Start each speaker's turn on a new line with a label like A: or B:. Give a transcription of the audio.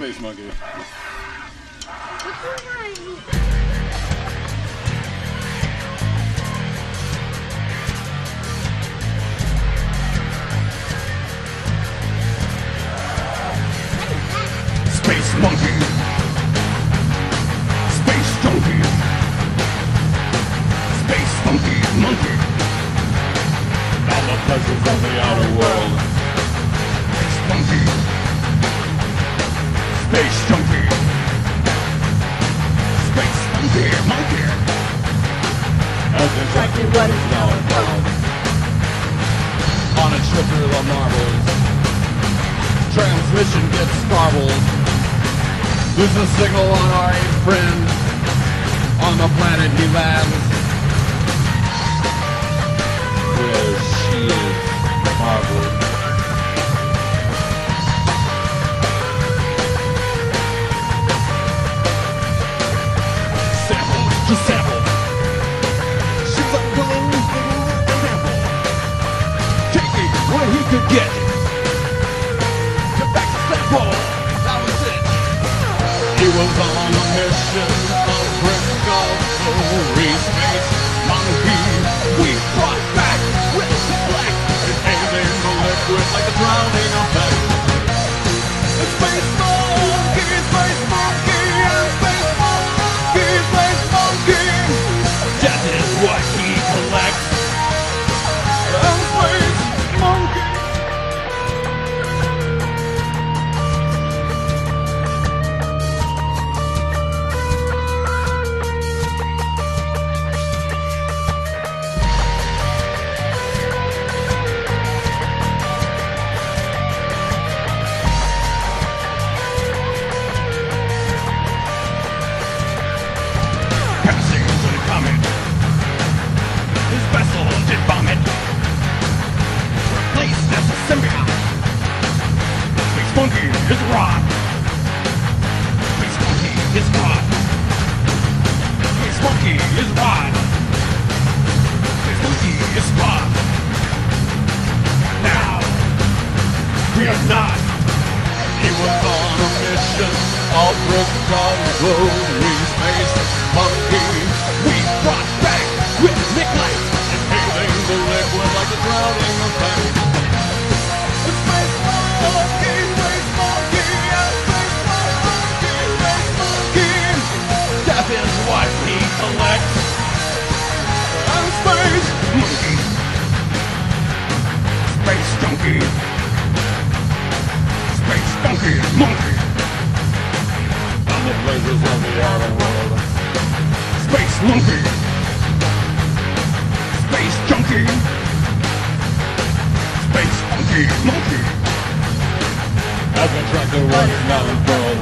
A: Space Monkey.
B: Space Monkey. Space Junkie. Space Monkey. Monkey.
A: All the pleasures of the outer world.
B: Space Monkey. Space Junkie. Space Monkey. Monkey.
A: That's exactly what is now involved. On a trip through the marbles, transmission gets garbled. Loses signal on our ape friend. On the planet he lands, where she is marveled.
B: Sample. Just sample. She's a willing little example. Taking what he could get. Get back to sample. That was it.
A: He was on a mission of discovery. Space Monkey.
B: We brought back with the black.
A: Inhaling the liquid like a drowning effect.
B: Space Monkey, Space Monkey, and Space Monkey, Space Monkey. Death is what he collects. And Space Monkey. Passing to the comet. His vessel did vomit. Replaced as a symbiote. Space Monkey is rot. Space Monkey is rot. Space Monkey is rot. Space Monkey is rot. Now, we are not.
A: He was on a mission of discovery. Space Monkey.
B: We brought back with Nicklight.
A: Inhaling the liquid like a drowning effect.
B: Space Monkey, Space Monkey, and Space Monkey, Space Monkey. Death is what he collects. And Space Monkey. Space Junkie. Space Monkey, Monkey.
A: On the pleasures of the outer world.
B: Space Monkey. Space Junkie. Space Monkey, Monkey.
A: As a track to what is now unfurled.